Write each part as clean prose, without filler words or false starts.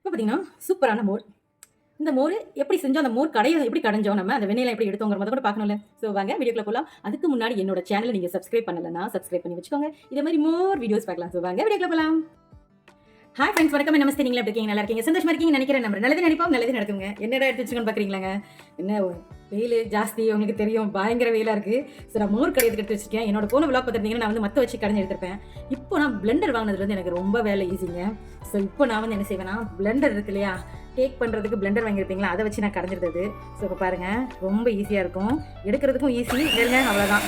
இப்போ பார்த்தீங்கன்னா சூப்பரான மோர். இந்த மோர் எப்படி செஞ்சோம், அந்த மோர் கடைய எப்படி கடைஞ்சோம், நம்ம அந்த வெண்ணெயில எப்படி எடுத்தோங்கிற கூட பார்க்கணும்ல. ஸோ வாங்க வீடியோக்குள்ள போலாம். அதுக்கு முன்னாடி என்னோட சேனலை நீங்க சப்ஸ்கிரைப் பண்ணலன்னா சப்ஸ்கிரைப் பண்ணி வச்சுக்கோங்க. இதே மாதிரி மோர் வீடியோஸ் பார்க்கலாம். ஸோ வாங்க வீடியோக்குள்ள போலாம். ஹாய் ஃப்ரெண்ட்ஸ், வணக்கம், நமஸ்தே. நீங்களா எப்படி இருக்கீங்க? நல்லா இருக்கீங்க, சந்தோஷமா இருக்கீங்கன்னு நினைக்கிறேன். நம்ம நல்லதே நினைப்போம், நல்லதே நடக்குங்க. என்னடா எடுத்து வச்சுக்கோன்னு பார்க்குறீங்களாங்க? என்ன வெயில் ஜாஸ்தி, உங்களுக்கு தெரியும், பயங்கர வெயிலாக இருக்குது. ஸோ நான் மோர் கடையத்துக்கு எடுத்து வச்சிருக்கேன். என்னோட போன விளாக் பார்த்துருந்தீங்கன்னா நான் வந்து மற்ற வச்சு கடைஞ்சி எடுத்திருப்பேன். இப்போ நான் பிளெண்டர் வாங்கினதுலேருந்து எனக்கு ரொம்ப வேலை ஈஸிங்க. ஸோ இப்போ நான் வந்து என்ன செய்வேன்னா, பிளெண்டர் இருக்கு இல்லையா, கேக் பண்ணுறதுக்கு பிளெண்டர் வாங்கியிருப்பீங்களா, அதை வச்சு நான் கடைஞ்சிருந்தது. ஸோ இப்போ பாருங்கள், ரொம்ப ஈஸியாக இருக்கும், எடுக்கிறதுக்கும் ஈஸி. வேறுங்க, அவ்வளோதான்.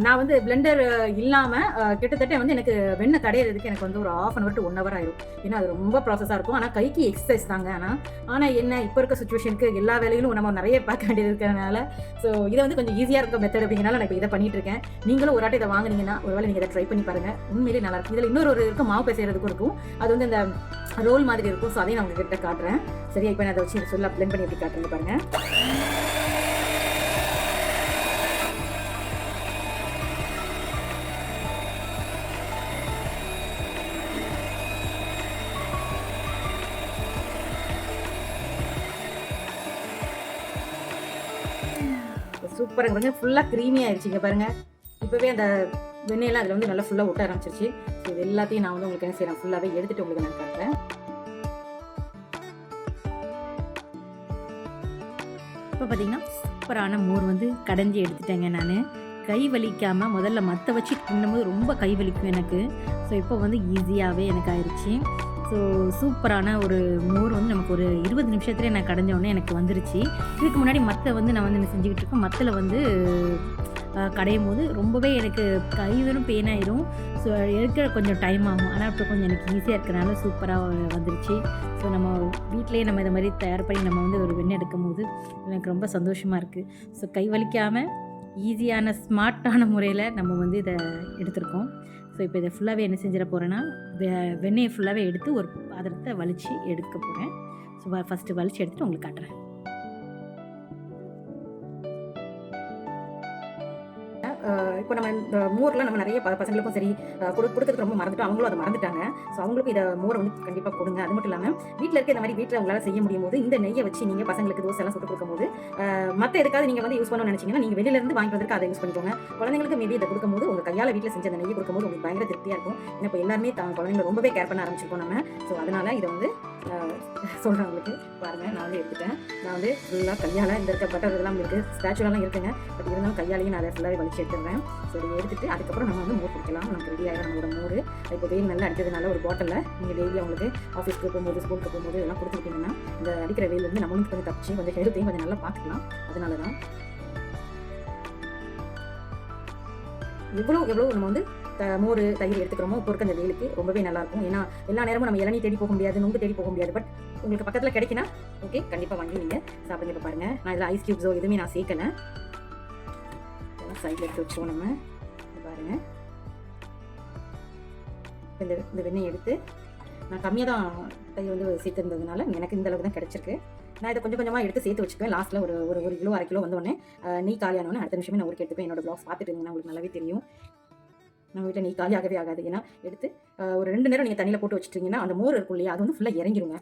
நான் வந்து பிளெண்டர் இல்லாமல் கிட்டத்தட்ட வந்து எனக்கு வெண்ணெய் கடையிறதுக்கு எனக்கு வந்து ஒரு 1/2 hour to 1 hour ஆயிடும். ஏன்னா அது ரொம்ப ப்ராசஸாக இருக்கும். ஆனால் கைக்கு எக்ஸசைஸ் தாங்க. ஆனால் என்ன, இப்போ இருக்க சுச்சுவேஷனுக்கு எல்லா வேலைகளும் நம்ம நிறைய பார்க்க வேண்டியது இருக்கிறதுனால ஸோ இதை வந்து கொஞ்சம் ஈஸியாக இருக்க மெத்தட் அப்படிங்கிறனால நான் இப்போ இதை பண்ணிட்டு இருக்கேன். நீங்களும் ஒரு ஆட்டை இதை வாங்கினீங்கன்னா ஒருவேளை நீங்கள் இதை ட்ரை பண்ணி பாருங்கள். உண்மையிலே நல்லாயிருக்கும். இதில் இன்னொரு இருக்கும், மாவு பேசுறதுக்கும் இருக்கும். அது வந்து இந்த ரோல் மாதிரி இருக்கும். ஸோ அதையும் நான் உங்ககிட்ட காட்டுறேன். சரியா? இப்போ நான் அதை வச்சு சொல்ல பிளெண்ட் பண்ணி எப்படி காட்டுறேன் பாருங்கள். சூப்பராக பாருங்க, ஃபுல்லாக க்ரீமி ஆயிடுச்சுங்க பாருங்க. இப்போவே அந்த வெண்ணெயெல்லாம் அதில் வந்து நல்லா ஃபுல்லாக ஒட்ட ஆரம்பிச்சிருச்சு. ஸோ இது எல்லாத்தையும் நான் வந்து உங்களுக்கு என்ன செய்யறேன், ஃபுல்லாகவே எடுத்துட்டு உங்களுக்கு நான் காட்டுறேன். இப்போ பார்த்தீங்கன்னா சூப்பரான மோர் வந்து கடைஞ்சி எடுத்துட்டேங்க. நான் கை வலிக்காமல், முதல்ல மற்ற வச்சு கிண்டும்போது ரொம்ப கை வலிக்கும் எனக்கு. ஸோ இப்போ வந்து ஈஸியாகவே எனக்கு ஆயிடுச்சு. ஸோ சூப்பரான ஒரு மோர் வந்து நமக்கு ஒரு 20 நிமிஷத்துலேயே நான் கடைஞ்சோடனே எனக்கு வந்துருச்சு. இதுக்கு முன்னாடி மற்ற வந்து நான் வந்து என்ன செஞ்சுக்கிட்டு இருக்கேன், மத்தில் வந்து கடையும் போது ரொம்பவே எனக்கு கை வெறும் பெயின் ஆயிரும். ஸோ எடுக்க கொஞ்சம் டைம் ஆகும். ஆனால் இப்போ கொஞ்சம் எனக்கு ஈஸியாக இருக்கிறனால சூப்பராக வந்துருச்சு. ஸோ நம்ம வீட்டிலேயே நம்ம இதை மாதிரி தயார் பண்ணி நம்ம வந்து ஒரு வெண்ணெய் எடுக்கும் போது எனக்கு ரொம்ப சந்தோஷமாக இருக்குது. ஸோ கை வலிக்காமல் ஈஸியான ஸ்மார்ட்டான முறையில் நம்ம வந்து இதை எடுத்திருக்கோம். ஸோ இப்போ இதை ஃபுல்லாகவே என்ன செஞ்சிட போகிறேன்னா, வெண்ணெயை ஃபுல்லாகவே எடுத்து ஒரு பாத்திரத்தை வலித்து எடுக்க போகிறேன். ஸோ ஃபஸ்ட்டு வலித்து எடுத்துகிட்டு உங்களுக்கு காட்டுறேன். இப்போ நம்ம இந்த மோர்லாம் நம்ம நிறைய பசங்களுக்கும் சரி கொடுக்கறதுக்கு ரொம்ப மறந்துட்டோம். அவங்களும் அதை மறந்துட்டாங்க. ஸோ அவங்களுக்கும் இதை மோரை வந்து கண்டிப்பாக கொடுங்க. அது மட்டும் இல்லாமல் வீட்டில் இருக்க இந்த மாதிரி வீட்டில் உங்களால் செய்ய முடியும் போது இந்த நெய்யை வச்சு நீங்கள் பசங்களுக்கு தோசை எல்லாம் சுட்டு கொடுக்கும்போது மற்ற எதுக்காவது நீங்கள் வந்து யூஸ் பண்ணணும்னு நினச்சிங்கன்னா நீங்கள் வெளியிலேருந்து வாங்கிட்டு வந்துருக்கு அதை யூஸ் பண்ணிக்கோங்க. குழந்தைங்களுக்கு மேபி இதை கொடுக்கும்போது உங்கள் கையால் வீட்டில் செஞ்ச அந்த நெய்யை கொடுக்கும்போது உங்களுக்கு பயங்கர திருப்தியாக இருக்கும். ஏன்னா இப்போ எல்லாருமே குழந்தைங்களை ரொம்பவே கேர் பண்ண ஆரம்பிச்சிருக்கோம் நம்ம. ஸோ அதனால் இதை வந்து சொல்கிறேன் உங்களுக்கு. பாருங்கள், நான் வந்து எடுத்துட்டேன். நான் வந்து ஃபுல்லாக கையால் இந்த இருக்க பட்டர் இதெல்லாம் இருக்குது, ஸ்டாச்சுலாம் இருக்குங்க. பட் இருந்தாலும் கையாலேயும் நான் அதை ஃபுல்லாகவே வலிச்சு எடுத்துடுறேன். ஸோ இதை எடுத்துகிட்டு அதுக்கப்புறம் நம்ம வந்து மோர் குடிக்கலாம். நமக்கு ரெடி ஆகிடும் நம்மளோட மோர். இப்போ வெயில் நல்லா அடிக்கிறதுனால ஒரு பாட்டிலில் நீங்கள் டெய்லி அவங்களுக்கு ஆஃபீஸ்க்கு போகும்போது ஸ்கூலுக்கு போகும்போது இதெல்லாம் கொடுத்துக்கிட்டிங்கன்னா இந்த அடிக்கிற வெயில் வந்து நம்மளுக்கு கொஞ்சம் தப்பிச்சு கொஞ்சம் ஹெல்த்தையும் கொஞ்சம் நல்லா பார்த்துக்கலாம். அதனால தான் எவ்வளோ நம்ம வந்து மோர் தயிர் எடுத்துக்கிறோமோ இப்போ இருக்க அந்த வெயிலுக்கு ரொம்பவே நல்லாயிருக்கும். ஏன்னா எல்லா நேரமும் நம்ம இளநீ தேடி போக முடியாது, நுங்கு தேடி போக முடியாது. பட் உங்களுக்கு பக்கத்தில் கிடைக்கினா ஓகே, கண்டிப்பாக வாங்கி நீங்கள் சாப்பிடுங்க. இப்போ பாருங்கள், நான் இதில் ஐஸ் க்யூப்ஸோ எதுவுமே நான் சேர்க்கலை. இதெல்லாம் சைடில் எடுத்து வச்சுருவோம் நம்ம. பாருங்கள், இந்த வெண்ணெய் எடுத்து நான் கம்மியாக தான் தயிர் வந்து சேர்த்துருந்ததுனால எனக்கு இந்த அளவுக்கு தான் கிடச்சிருக்கு. நான் இதை கொஞ்சம் கொஞ்சமாக எடுத்து சேர்த்து வச்சுக்குவேன். லாஸ்ட்டில் ஒரு கிலோ 1/2 கிலோ வந்தோடனே நெய் காலியானோடனே அடுத்த நிமிஷமே நான் ஊருக்கு எடுத்துப்பேன். என்னோட ப்ளாக்ஸ் பார்த்துட்டு இருந்தீங்கன்னா உங்களுக்கு நல்லாவே தெரியும். நம்ம வீட்டில் நெய் காலி ஆகவே ஆகாது. ஏன்னா எடுத்து ஒரு 2 நேரம் நீங்கள் தண்ணியில் போட்டு வச்சுட்டிங்கன்னா அந்த மோர் இருக்கும் இல்லையா, அது வந்து ஃபுல்லாக இறங்கிடுங்க.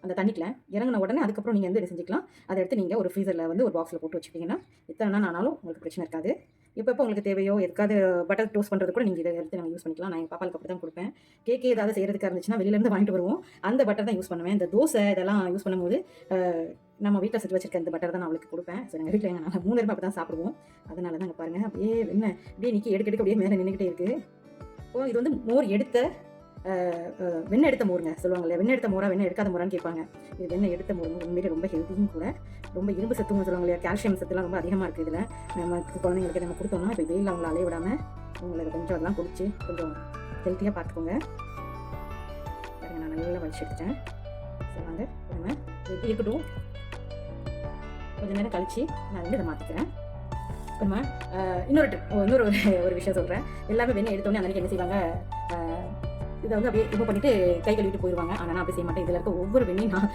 அந்த தண்ணியில் இறங்கின உடனே அதுக்கப்புறம் நீங்கள் வந்து இதை செஞ்சுக்கலாம். அதை எடுத்து நீங்கள் ஒரு ஃப்ரீசரில் வந்து ஒரு பாக்ஸில் போட்டு வச்சுக்கிட்டிங்கன்னா எத்தனை நாள் ஆனாலும் உங்களுக்கு பிரச்சனை இருக்காது. எப்போ உங்களுக்கு தேவையோ எதுக்காவது பட்டர் டோஸ்ட் பண்ணுறது கூட நீங்கள் இதை எடுத்து நம்ம யூஸ் பண்ணிக்கலாம். நான் எங்கள் பாப்பாளுக்கு அப்படி தான் கொடுப்பேன். கேக்கே ஏதாவது செய்கிறதுக்காக இருந்துச்சுன்னா வெளியிலேருந்து வாங்கிட்டு வருவோம். அந்த பட்டர் தான் யூஸ் பண்ணுவேன். இந்த தோசை இதெல்லாம் யூஸ் பண்ணும்போது நம்ம வீட்டில் செஞ்சு வச்சிருக்க இந்த பட்டர் தான் நான் அவளுக்கு கொடுப்பேன். ஸோ எங்கள் வீட்டில் நாங்கள் 3 பேரும் அப்படி தான் சாப்பிடுவோம். அதனால தான் இங்கே பாருங்கள், அப்படியே என்ன அப்படியே நிற்கி எடுக்க அப்படியே மேலே நின்றுக்கிட்டே இருக்குது. இப்போ இது வந்து மோர் எடுத்த வெண்ணெய் எடுத்த மோருங்க சொல்லுவாங்க இல்லையா, வெண்ணெய் எடுத்த மோரா வெண்ணெய் எடுக்காத மோரான்னு கேட்பாங்க. இது வெண்ணெய் எடுத்த மோருங்க. உண்மையிலே ரொம்ப ஹெல்த்தியும் கூட, ரொம்ப இரும்பு சத்துன்னு சொல்லுவாங்க இல்லையா, கால்சியம் சத்துலாம் ரொம்ப அதிகமாக இருக்குது இதில். நம்ம குழந்தைங்களுக்கு நம்ம கொடுத்தோம்னா இப்போ வெயில் அவங்கள அலைய விடாமல் அவங்கள கொஞ்சம் அதெல்லாம் குடிச்சு கொஞ்சம் ஹெல்த்தியாக பார்த்துக்கோங்க. பாருங்கள், நான் நல்லா வலிச்சு எடுத்துட்டேன். ஸோ வாங்க நம்ம எப்படி இருக்கட்டும், கொஞ்சம் நேரம் கழிச்சு நான் வந்து இதை மாற்றிக்கிறேன். அப்புறமா இன்னொரு விஷயம் சொல்கிறேன். எல்லாமே வெண்ணெய் எடுத்தோடனே அன்றைக்கி என்ன செய்வாங்க, இதை வந்து அப்படியே ரிமூவ் பண்ணிட்டு கை கழுவிட்டு போயிடுவாங்க. ஆனால் நான் அப்படி செய்ய மாட்டேன். இதில் இருக்க ஒவ்வொரு வெண்ணையும் நான்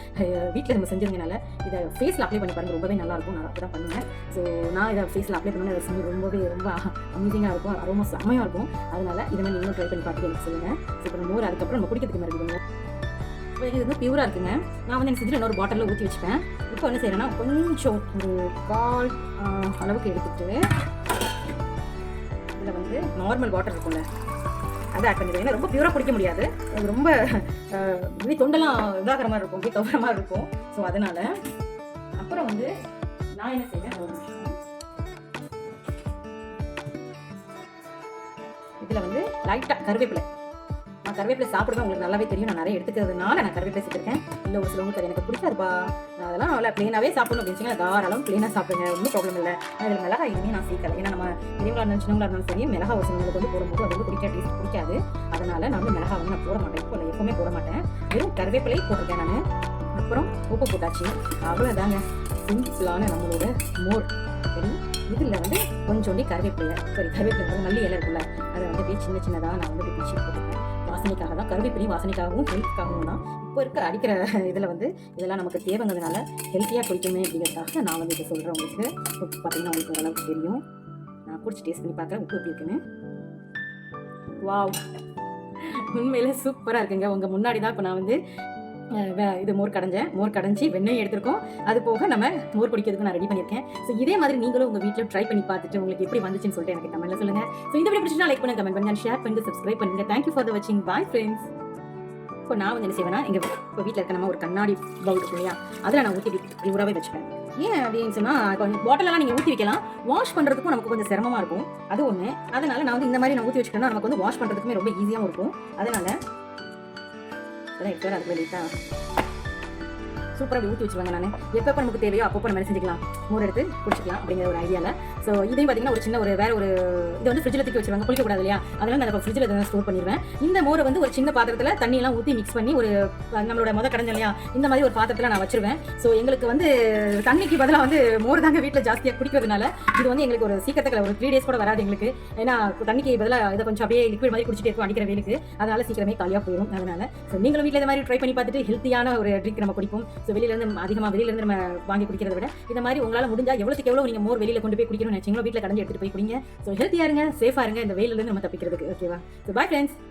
வீட்டில் நம்ம செஞ்சதுனால இதை ஃபேஸில் அப்ளை பண்ணி பாருங்கள், ரொம்பவே நல்லாயிருக்கும். நான் அப்படி தான் பண்ணுவேன். ஸோ நான் இதை ஃபேஸில் அப்ளை பண்ணி அதை செஞ்சு ரொம்ப அமேசிங்காக இருக்கும், ரொம்ப செம்மையாக இருக்கும். அதனால இதை மாதிரி நீங்களும் ட்ரை பண்ணி பார்த்துட்டு எனக்கு சொல்லுங்கள். ஸோ இப்போ மோர் அதுக்கப்புறம் நம்ம குடிக்கிறதுக்கு மாதிரி இருக்குங்க. இப்போ இது வந்து பியூராக இருக்குங்க. நான் வந்து எனக்கு செஞ்சுட்டு இன்னொரு பாட்டிலில் ஊற்றி வச்சுப்பேன். இப்போ என்ன செய்கிறேன்னா கொஞ்சம் ஒரு 1/4 அளவுக்கு எடுத்துட்டு இதில் வந்து நார்மல் வாட்டர் இருக்கும்ல அதை ஆட் பண்ணிடுவேன். ஏன்னா ரொம்ப பியூராக குடிக்க முடியாது, அது ரொம்ப இப்படி தொண்டெல்லாம் இதாகிற மாதிரி இருக்கும், இப்படி கவர மாதிரி இருக்கும். ஸோ அதனால அப்புறம் வந்து நான் என்ன செய்வேன், இதில் வந்து லைட்டாக கருவேப்பிலை. நான் கருவேப்பிலை சாப்பிடுவேன், உங்களுக்கு நல்லாவே தெரியும். நான் நிறைய எடுத்துக்கிறதுனால நான் கருவேப்பிலை சேர்த்துருக்கேன். இல்லை ஒரு சிலவங்களுக்கு அது எனக்கு பிடிக்காதுப்பா, நான் அதெல்லாம் அவ்வளோ ப்ளேனாகவே சாப்பிடணும் அப்படின்னு தாராளம் ப்ளேனாக சாப்பிடுங்க, ஒன்றும் ப்ராப்ளம் இல்லை. இதில் மிளகா எதுவுமே நான் சேர்க்கல. ஏன்னா நம்ம பெரியவங்களா இருந்தாலும் சின்னவங்களா இருந்தாலும் சரி, மிளகா ஒரு சிலவங்களுக்கு வந்து போடும்போது அது வந்து டேஸ்ட் பிடிக்காது. அதனால நான் வந்து மிளகா வந்து நான் போட மாட்டேன், இப்போ எப்பவுமே போட மாட்டேன். வெறும் கருவேப்பிலை போட்டிருக்கேன் நான். அப்புறம் உப்பு போட்டாச்சு, அவ்வளோதாங்க. சிம்பிளான நம்மளோட மோர் சரி. இதில் வந்து கொஞ்சோண்டி கருவேப்பிலை வந்து மல்லி இலை இருக்குல்ல, அதை வந்து அப்படியே சின்ன சின்னதாக நான் வந்து பிச்சு போட்டுருக்கேன். வாசனைக்காக தான், கருவேப்பிலையும் வாசனைக்காகவும் ஹெல்த்துக்காகவும் தான். இப்போ இருக்க அடிக்கிற இதில் வந்து இதெல்லாம் நமக்கு தேவைங்கிறதுனால ஹெல்த்தியாக குடிக்கணுமே அப்படிங்கிறதுக்காக நான் வந்து இதை சொல்கிறேன். உங்களுக்கு உப்பு பார்த்தீங்கன்னா உங்களுக்கு ஓரளவுக்கு தெரியும். நான் குடிச்சு டேஸ்ட் பண்ணி பார்க்குறேன் உப்பு எப்படி இருக்குன்னு. வாவ், உண்மையிலே சூப்பராக இருக்குங்க. உங்கள் முன்னாடி தான் இப்போ நான் வந்து இது மோர் கடைஞ்சி வெண்ணெய் எடுத்திருக்கோம். அது போக நம்ம மோர் குடிக்கிறதுக்கு நான் ரெடி பண்ணியிருக்கேன். ஸோ இதே மாதிரி நீங்களும் உங்கள் வீட்டில் ட்ரை பண்ணி பார்த்துட்டு உங்களுக்கு எப்படி வந்துச்சுன்னு சொல்லிட்டு எனக்கு கமெண்ட்ல சொல்லுங்கள். ஸோ இந்த வீடியோ பிடிச்சினா லைக் பண்ணுங்க, கமெண்ட் பண்ணுங்க, ஷேர் பண்ணுங்க, சப்ஸ்கிரைப் பண்ணுங்க. தேங்க்யூ ஃபார் த வாட்சிங். Bye friends. இப்போ நான் வந்து என்ன செய்வேன்னா, இப்போ வீட்டில் இருக்க நம்ம ஒரு கண்ணாடி பவுல் இருக்கும் இல்லையா, அதில் நான் ஊற்றி ஊறாவே வச்சுப்பேன். ஏன் அப்படின்னு சொன்னால், இப்போ பாட்டிலெல்லாம் நீங்கள் ஊற்றி வைக்கலாம், வாஷ் பண்ணுறதுக்கும் நமக்கு கொஞ்சம் சிரமமாக இருக்கும், அது ஒன்று. அதனால நான் வந்து இந்த மாதிரி நான் ஊற்றி வச்சுக்கணும்னா நமக்கு வந்து வாஷ் பண்ணுறதுக்குமே ரொம்ப ஈஸியாகவும் இருக்கும். அதனால அதான் அதுக்கு வேண்டியதான் சூப்பராக ஊற்றி வச்சுருவாங்க. நான் எப்போ நமக்கு தேவையோ அப்பப்போ நம்ம செஞ்சுக்கலாம், மோர் எடுத்து குடிச்சிக்கலாம் அப்படிங்கிற ஒரு ஐடியாவில். ஸோ இதையும் பார்த்தீங்கன்னா ஒரு சின்ன ஒரு வேறு ஒரு இதை வந்து ஃப்ரிட்ஜில் தூக்கி வச்சுருவாங்க, குளிக்கக்கூடாது இல்லையா, அதனால் நான் ஃப்ரிட்ஜில் தான் ஸ்டோர் பண்ணிடுவேன். இந்த மோரை வந்து ஒரு சின்ன பாத்திரத்தில் தண்ணியெல்லாம் ஊற்றி மிக்ஸ் பண்ணி ஒரு நம்மளோட கடைஞ்ச இல்லையா, இந்த மாதிரி ஒரு பாத்திரத்தில் நான் வச்சுருவேன். ஸோ எங்களுக்கு வந்து தண்ணிக்கு பதிலாக வந்து மோர் தாங்க வீட்டில் ஜாஸ்தியாக குடிக்கிறதுனால இது வந்து எங்களுக்கு ஒரு சீக்கிரத்தில் ஒரு 3 days கூட வராது எங்களுக்கு. ஏன்னா தண்ணிக்கு பதிலாக இதை கொஞ்சம் அப்படியே லிக்விட் மாதிரி குடிச்சிட்டே இருக்கும் அடிக்கிற வேலுக்கு, அதனால் சீக்கிரமே காலியாக போயிடும். அதனால் ஸோ நீங்களும் வீட்டில் இந்த மாதிரி ட்ரை பண்ணி பார்த்துட்டு ஹெல்த்தியான ஒரு ட்ரிங்க் நம்ம குடிப்போம். ஸோ வெளியிலேருந்து நம்ம வாங்கி குடிக்கிறத விட இந்த மாதிரி உங்களால் முடிஞ்சால் எவ்வளோ நீங்கள் மோர் வெளியில் கொண்டு போய் குடிக்கணும்னு நினைச்சீங்களோ வீட்டில் கடைஞ்சி எடுத்துகிட்டு போய் குடிங்க. ஸோ ஹெல்த்தியாக இருங்க, சேஃபாக இருங்க இந்த வெயிலிருந்து நம்ம தப்பிக்கிறதுக்கு. ஓகேவா? So bye friends.